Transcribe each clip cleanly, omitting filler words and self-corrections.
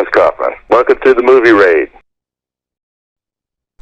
James Kaufman. Welcome to the movie raid.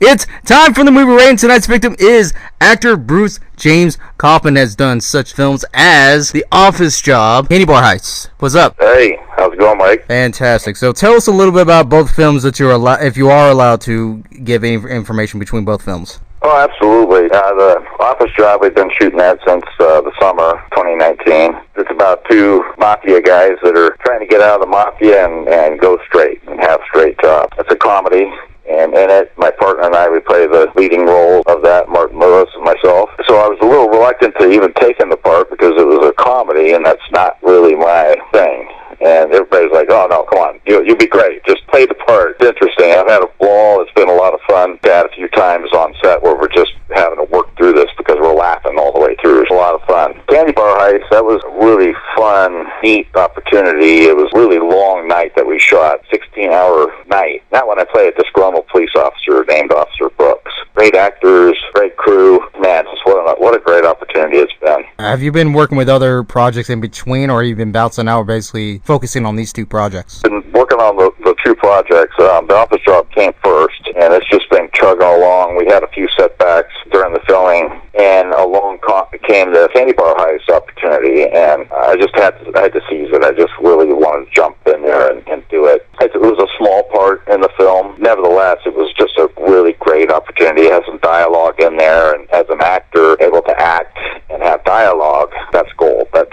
It's time for the movie raid, and tonight's victim is actor Bruce James Kaufman. Has done such films as The Office Job, Candy Bar Heist. What's up? Hey, how's it going, Mike? Fantastic. So tell us a little bit about both films that you're if you are allowed to give any information between both films. Oh, absolutely. The Office Job, we've been shooting that since the summer 2019. It's about two mafia guys that are trying to get out of the mafia and go straight and have straight jobs. It's a comedy. And in it, my partner and I, we play the leading role of that, Martin Lewis and myself. So I was a little reluctant to even take in the part because it was a comedy, and that's not really my thing. And everybody's like, oh, no, come on, you'll be great. Just play the part. It's interesting. I've had a ball. It's been a lot of fun. I've had a few times on set where we're just having to work through this because we're laughing all the way through. It's a lot of fun. Candy Bar Heist, that was a really fun, neat opportunity. It was a really long night that we shot, 16-hour night. That one I played a disgruntled police officer named Officer Brooks. Great actors, great crew. Man, just what a great opportunity it's been. Have you been working with other projects in between, or have you been bouncing out, basically focusing on these two projects? Been working on the two projects. The Office Job came first, and it's just been chugging along. We had a few setbacks during the filming, and along came the Candy Bar Heist opportunity, and I had to seize it. I just really wanted to jump in there and do it. It was a small part in the film. Nevertheless, it was just a really great opportunity. It has some dialogue in there, and as an actor, able to act and have dialogue, that's gold. That's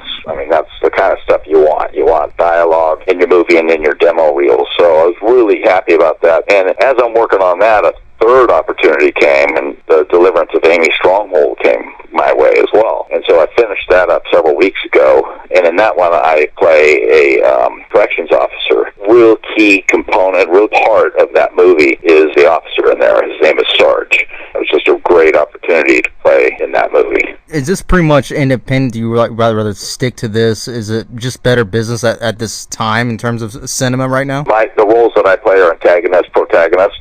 the kind of stuff you want. You want dialogue in your movie and in your demo reel. So I was really happy about that. And as I'm working on that, a third opportunity came, and the Deliverance of Amy Stronghold came my way as well. And so I finished that up several weeks ago. And in that one, I play a corrections officer. Real key component, real part of that movie is the officer in there. His name is Sarge. It was just a great opportunity to play in that movie. Is this pretty much independent? Do you rather stick to this? Is it just better business at this time in terms of cinema right now? The roles that I play are antagonist, protagonist,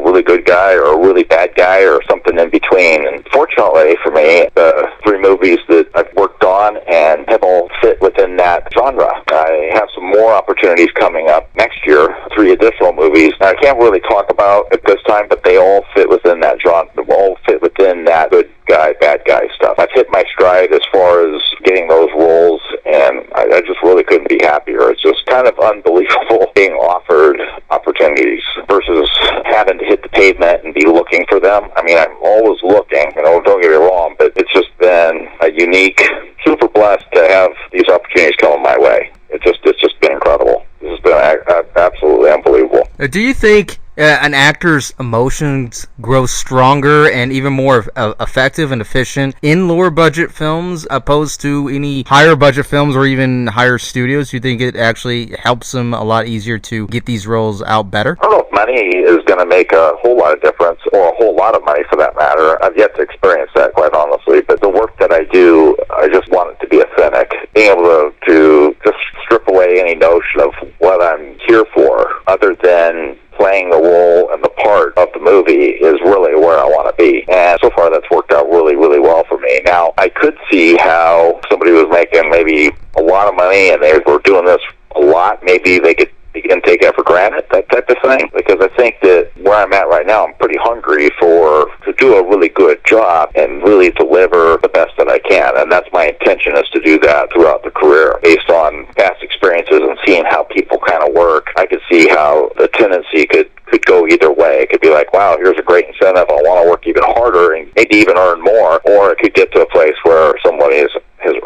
really good guy or a really bad guy or something in between. And fortunately for me, the three movies that I've worked on and have all fit within that genre. I have some more opportunities coming up next year, 3 additional movies. Now, I can't really talk about at this time, but they all fit within that genre. They all fit within that good guy, bad guy stuff. I've hit my stride as far as getting those roles, and I just really couldn't be happier. It's just kind of unbelievable being offered opportunities versus having to hit the pavement and be looking for them. I mean, I'm always looking, don't get me wrong, but it's just been a unique, super blessed to have these opportunities coming my way. It's just been incredible. This has been absolutely unbelievable. Do you think an actor's emotions grow stronger and even more effective and efficient in lower budget films opposed to any higher budget films or even higher studios? Do you think it actually helps them a lot easier to get these roles out better? I don't know if money is going to make a whole lot of difference, or a whole lot of money for that matter. I've yet to experience that, quite honestly, but the work that I do, I just want it to be authentic. Being able to just strip away any notion of what I'm here for other than playing the role and the part of the movie is really where I want to be. And so far that's worked out really, really well for me. Now, I could see how somebody was making maybe a lot of money and they were doing this a lot. Maybe they could begin to take it for granted, that type of thing. Because I think that where I'm at right now, I'm pretty hungry to do a really good job and really deliver the best that I can. And that's my intention, is to do that throughout the career. Based on past experiences and seeing how people kind of work, I could see how the tendency could go either way. It could be like, wow, here's a great incentive. I want to work even harder and maybe even earn more. Or it could get to a place where somebody has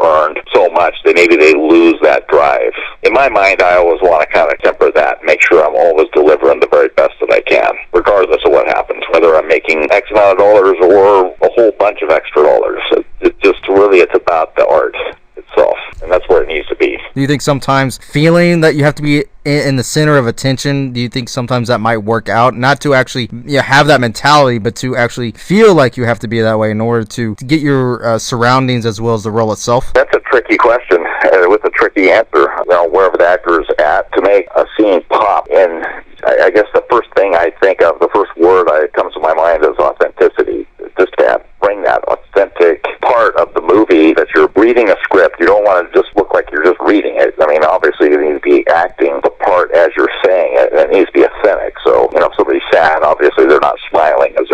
earned so much that maybe they lose that drive. In my mind, I always want to kind of temper that and make sure I'm always delivering the very best that I can, regardless of what happens, whether I'm making X amount of dollars or a whole bunch of extra dollars. It's about the art itself, and that's where it needs to be. Do you think sometimes feeling that you have to be in the center of attention, do you think sometimes that might work out? Not to actually have that mentality, but to actually feel like you have to be that way in order to get your surroundings as well as the role itself? That's a tricky question with a tricky answer. Wherever the actor is at, to make a scene pop. And I guess the first thing I think of, the first word that comes to my mind is authenticity. Just to bring that authentic part of the movie that you're reading a script. You don't want to just look like you're just reading it. I mean, obviously you need to be acting the part as you're saying it. obviously they're not smiling as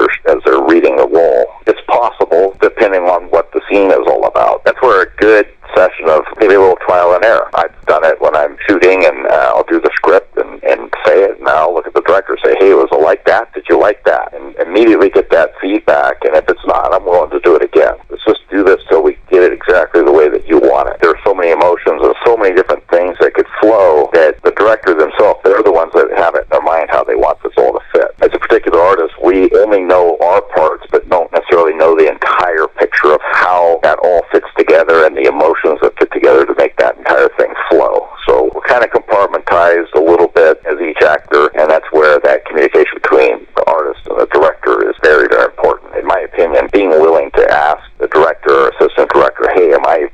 they're reading the role. It's possible, depending on what the scene is all about. That's where a good session of maybe a little trial and error. I've done it when I'm shooting, and I'll do the script and say it, and I'll look at the director and say, hey, was it like that? Did you like that? And immediately get that feedback, and if it's not, I'm willing to do it again. Let's just do this till we get it exactly the way that you want it. There are so many emotions and so many different things that could flow that the director themselves, they're the ones that have it in their mind how they want this all to fit. As a particular artist, we only know our parts, but don't necessarily know the entire picture of how that all fits together and the emotions that fit together to make that entire thing flow. So we're kind of compartmentized a little bit as each actor, and that's where that communication between the artist and the director is very, very important. In my opinion, being willing to ask the director or assistant director, hey, am I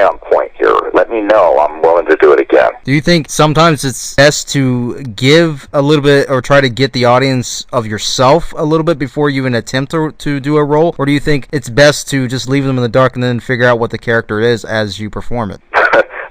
on point here? Let me know. I'm willing to do it again. Do you think sometimes it's best to give a little bit or try to get the audience of yourself a little bit before you even attempt to do a role? Or do you think it's best to just leave them in the dark and then figure out what the character is as you perform it?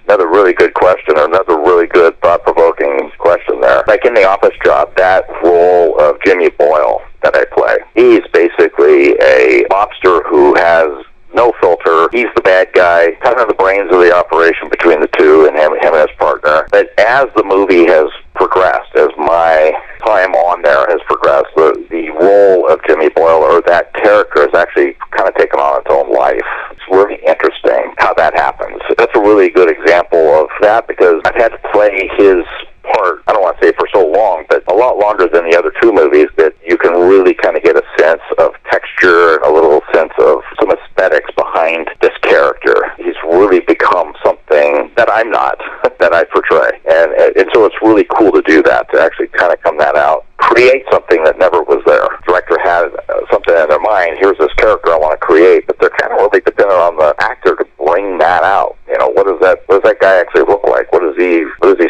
Another really good question, or another really good thought-provoking question there. Like in The Office Job, that role of Jimmy Boyle that I play, he's basically a mobster who has no filter. He's the bad guy, kind of the brains of the operation between the two, and him and his partner. But as the movie has progressed, as my time on there has progressed, the role of Jimmy Boyle, or that character, has actually kind of taken on its own life. It's really interesting how that happens. That's a really good example of that, because I've had to play his part, I don't want to say for so long, but a lot longer than the other two movies, that you can really kind of get a sense of texture, a little sense of some aesthetics behind this character. He's really become something that I'm not, that I portray. And so it's really cool to do that, to actually kind of come that out. Create something that never was there. Director had something in their mind, here's this character I want to create, but they're kind of really dependent on the actor to bring that out. You know, what does that guy actually look like? What does he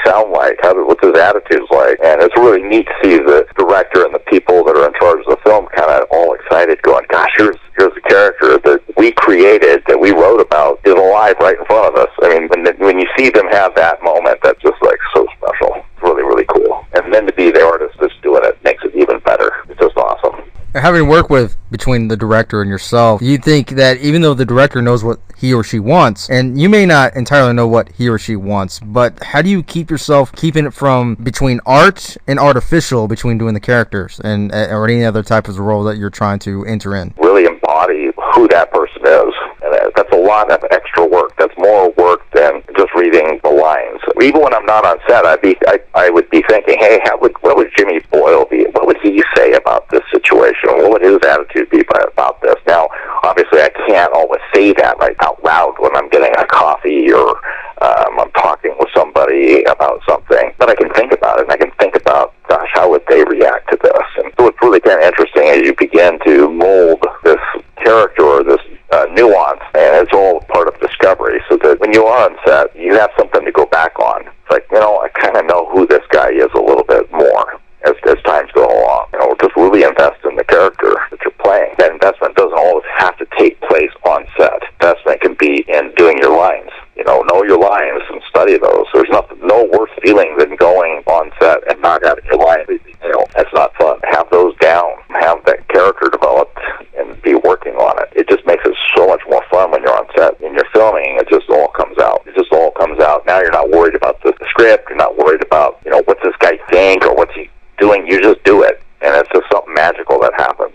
sound like? What's his attitudes like? And it's really neat to see the director and the people that are in charge of the film kind of all excited, going, gosh, here's the character that we created, that we wrote about, is alive right in front of us. I mean, when you see them have that moment, that's just like so special. It's really, really cool. And then to be the artist that's doing it makes it even better. It's just awesome. Having worked with between the director and yourself, you think that even though the director knows what he or she wants, and you may not entirely know what he or she wants, but how do you keep yourself keeping it from between art and artificial between doing the characters and or any other type of role that you're trying to enter in? Really embody who that person is. And that's a lot of extra work. That's more work than just reading the lines. Even when I'm not on set, I would be thinking, hey, what would Jimmy Boyle be? What would he say about this situation? What would his attitude be about this? Now, obviously, I can't always say that right out loud when I'm getting a coffee or I'm talking with somebody about something. But I can think about it, and I can think about, gosh, how would they react to this? And so it's really kind of interesting as you begin to mold this character or this nuance, and it's all part of discovery, so that when you are on set, you have something to go back on. It's like, I kind of know who this guy is a little bit more as time's go along. Just really invest in the character that you're playing. That investment doesn't always have to take place on set. Investment can be in doing your lines. Know your lines and study those. There's no worse feeling than going on set and not having your lines. That's not fun. Have those down. Have that character developed and be working on it. It just makes it so much more fun when you're on set and you're filming. It just all comes out. Now you're not worried about the script. You're not worried about, what's this guy think or what's he doing. You just do it. And it's just something magical that happens.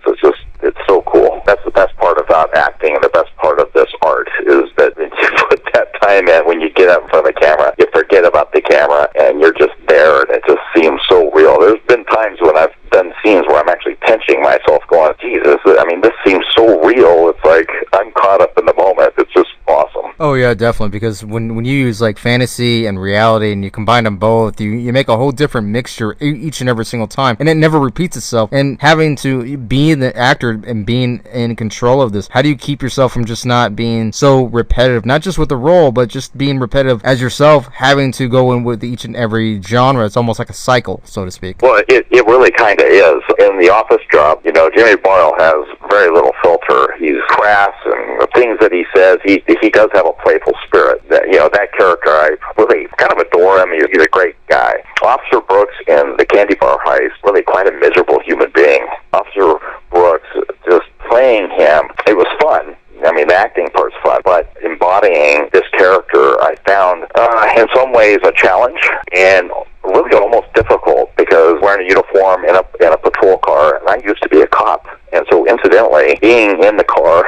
It's so cool. That's the best part about acting, and the best part of this art is that when you put that time in, when you get up in front of the camera, you forget about the camera, and you're just there, and it just seems so real. There's been times when I've done scenes where I'm actually pinching myself, going, Jesus, this seems so real. It's like I'm caught up in the moment. It's just awesome. Oh yeah, definitely, because when you use like fantasy and reality and you combine them both, you make a whole different mixture each and every single time, and it never repeats itself. And having to be the actor and being in control of this, how do you keep yourself from just not being so repetitive, not just with the role, but just being repetitive as yourself, having to go in with each and every genre? It's almost like a cycle, so to speak. Well, it really kind of is. In The Office Job, Jimmy Boyle has very little filter. He's crass, and the things that he says, he does have a playful spirit. That, you know, that character, I really kind of adore him. He's a great guy. Officer Brooks in the Candy Bar Heist, really quite a miserable human being. Officer Brooks, just playing him, it was fun. I mean, the acting part's fun, but embodying this character, I found, in some ways, a challenge, and really almost difficult, because wearing a uniform in a patrol car, and I used to be a cop, and so incidentally, being in the car,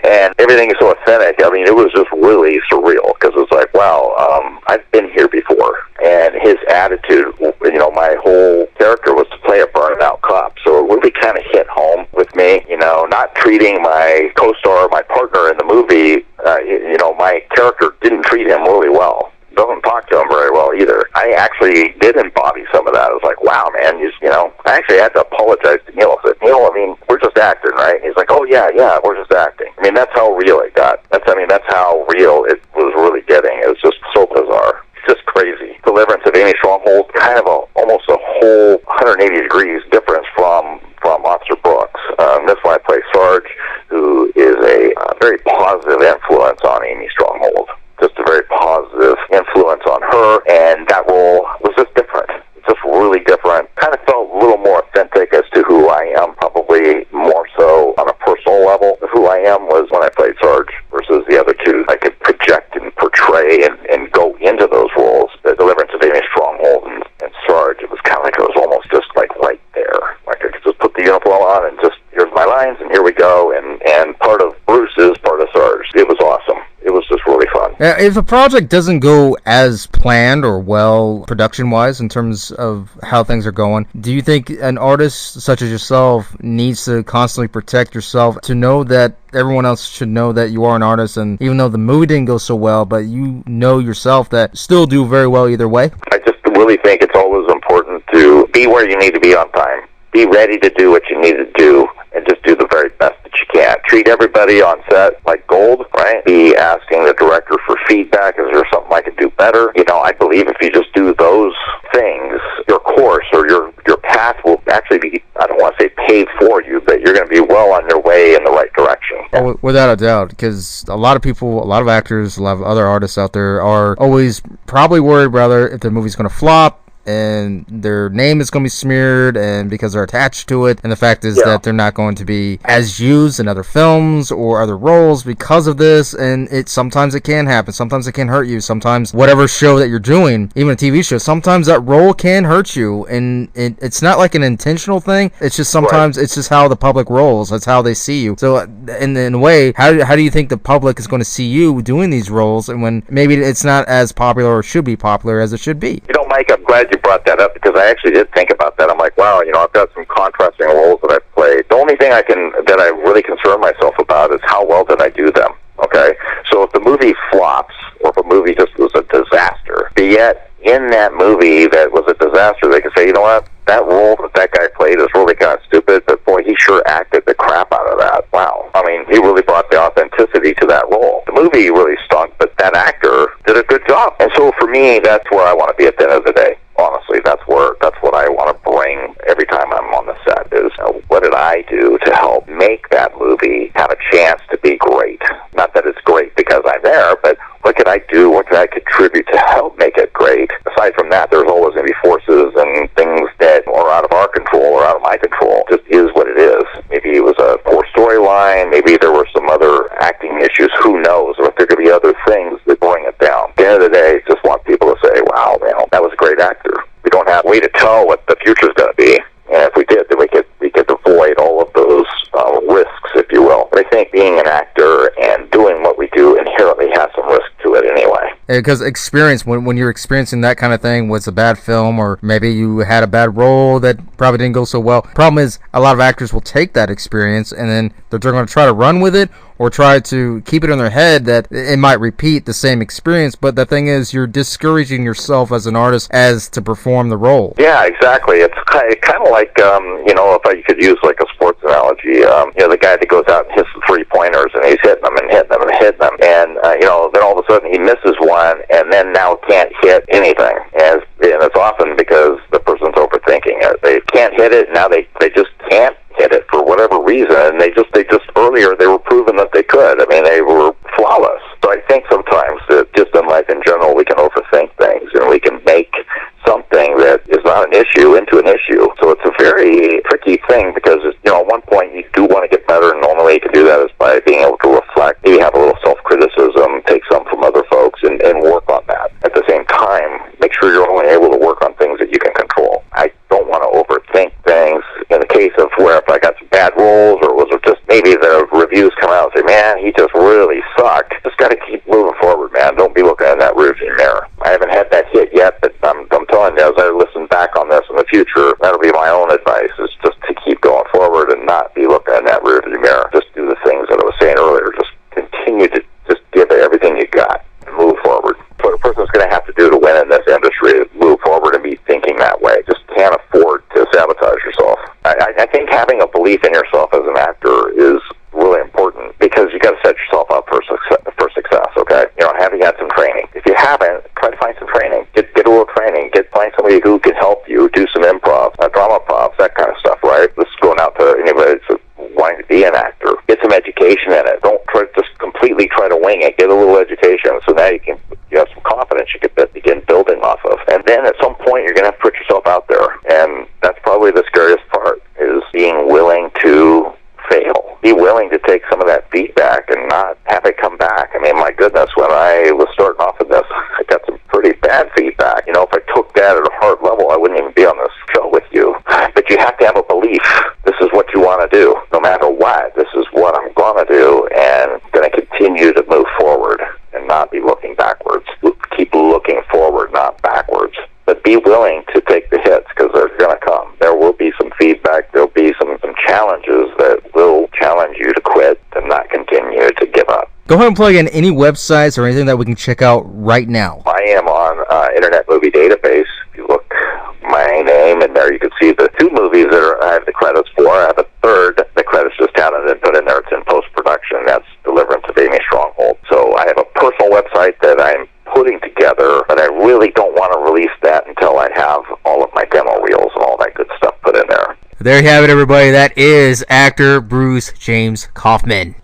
and everything is so authentic, I mean, it was just really surreal, because it was like, wow, I've been here before, and his attitude, you know, my whole character was to play a burned-out cop, so it really kind of hit home with me, you know, not treating my co-star, my partner in the movie, you know, my character didn't treat him really well. Doesn't talk to him very well either. I actually did embody some of that. I was like, wow, man, you know, I actually had to apologize to Neil. I said, Neil, I mean, we're just acting, right? He's like, oh, yeah, we're just acting. I mean, that's how real it got. That's how real it was really getting. It was just so bizarre. It's just crazy. Deliverance of Amy Stronghold, kind of almost a whole 180 degrees difference from Officer Brooks. This one I play Sarge, who is a very positive influence on Amy Stronghold. Just a very positive influence on her, and that role was just different. Just really different. Kind of felt a little more authentic as to who I am, probably more so on a personal level. Who I am was when I played Sarge versus the other two. I could project and portray and go into those roles. The Deliverance of Amy Stronghold and Sarge, it was kind of like it was almost just like right there. Like I could just put the uniform on and just, here's my lines, and here we go. And part of Bruce is part of Sarge. It was awesome. It was just really fun. Now, if a project doesn't go as planned or well production-wise in terms of how things are going, do you think an artist such as yourself needs to constantly protect yourself to know that everyone else should know that you are an artist, and even though the movie didn't go so well, but you know yourself that still do very well either way? I just really think it's always important to be where you need to be on time. Be ready to do what you need to do, and just do the very best that you can. Treat everybody on set like gold, right? Be asking the director for feedback. Is there something I could do better? You know, I believe if you just do those things, your course or your path will actually be, I don't want to say paid for you, but you're going to be well on your way in the right direction. Oh, without a doubt, because a lot of people, a lot of actors, a lot of other artists out there are always probably worried rather if the movie's going to flop, and their name is going to be smeared, and because they're attached to it, and the fact is that they're not going to be as used in other films or other roles because of this, and sometimes it can happen, sometimes it can hurt you, sometimes whatever show that you're doing, even a TV show, sometimes that role can hurt you, and it's not like an intentional thing, it's just sometimes it's just how the public rolls, that's how they see you. So in a way, how do you think the public is going to see you doing these roles, and when maybe it's not as popular or should be popular as it should be? You know, Mike, I'm glad you brought that up, because I actually did think about that. I'm like, wow, you know, I've got some contrasting roles that I've played. The only thing that I really concern myself about is how well did I do them, okay? So if the movie flops, or if a movie just was a disaster, but yet in that movie that was a disaster, they can say, you know what, that role that guy played is really kind of stupid, but boy, he sure acted the crap out of that. Wow. I mean, he really brought the authenticity to that role. The movie really stunk, but that actor did a good job. And so for me, that's where I want to be at the end of the day. Honestly, that's what I want to bring every time I'm on the set is, what did I do to help make that movie have a chance to be great? Not that it's great because I'm there, but what could I do? What could I contribute to help make it great? Aside from that, there's always going to be forces and things that are out of our control or out of my control. It just is what it is. Maybe it was a poor storyline. Maybe there were some other acting issues. Who knows? Or if there could be other things that bring it down. At the end of the day, just want people to say, wow, man, that was a great actor. We don't have a way to tell what the future's going to be. And if we did, then we could avoid all of those risks, if you will. But I think being an actor and doing what we do inherently has some risk to it anyway. Because experience, when you're experiencing that kind of thing, was a bad film, or maybe you had a bad role that probably didn't go so well. Problem is, a lot of actors will take that experience and then they're going to try to run with it, or try to keep it in their head that it might repeat the same experience. But the thing is, you're discouraging yourself as an artist as to perform the role. Yeah, exactly. It's kind of like, you know, if I could use like a sports analogy, you know, the guy that goes out and hits the three-pointers and he's hitting them and hitting them and hitting them. And, you know, then all of a sudden he misses one and then now can't hit anything. And it's often because the person's overthinking it. They can't hit it, now they just can't hit it for whatever reason, if I got some bad roles, or was it just maybe the reviews come out and say, man, he just really sucked. Just got to keep moving forward, man. Don't be looking in that rearview mirror. I haven't had that hit yet, but I'm telling you, as I listen back on this in the future, that'll be my own advice, is just to keep going forward and not be looking in that rearview mirror. Just do the things that I was saying earlier. Just continue to just give it everything you got and move forward. What a person's going to have to do to win in this industry is move forward and be thinking that way. Just can't afford to sabotage yourself. I think having a belief in yourself as an actor is really important, because you got to set yourself up for success. Okay, have you had some training? If you haven't, try to find some training. Get a little training. Find somebody who can help you do some improv, drama props, that kind of stuff. Right? This is going out to anybody that's wanting to be an actor. Get some education in it. Don't just completely try to wing it. Get a little education, so now you have some confidence you can begin building off of. And then at some point, you're going to have to put yourself out there, and that's probably the scariest part, is being willing to fail. Be willing to take some of that feedback and not have it come back. I mean, my goodness, when I was starting off in this, I got some pretty bad feedback. If I took that at a heart level, I wouldn't even be on this show with you. But you have to have a belief. This is what you want to do. No matter what, this is what I'm going to do, and I'm going to continue to move forward and not be looking backwards. Keep looking forward, not backwards. But be willing to take the hits, because they're going to come. There will be some feedback. There'll be some challenges that will challenge you to quit and not continue to give up. Go ahead and plug in any websites or anything that we can check out right now. I am on Internet Movie Database. If you look my name in there, you can see the 2 movies that I have the credits for. I have a third. The credits just haven't been put in there. It's in post-production. That's Deliverance of Amy Stronghold. So I have a personal website that I'm putting together, but I really don't want to release that until I have all of my demo reels and all that good stuff put in there. There you have it, everybody. That is actor Bruce James Kaufman.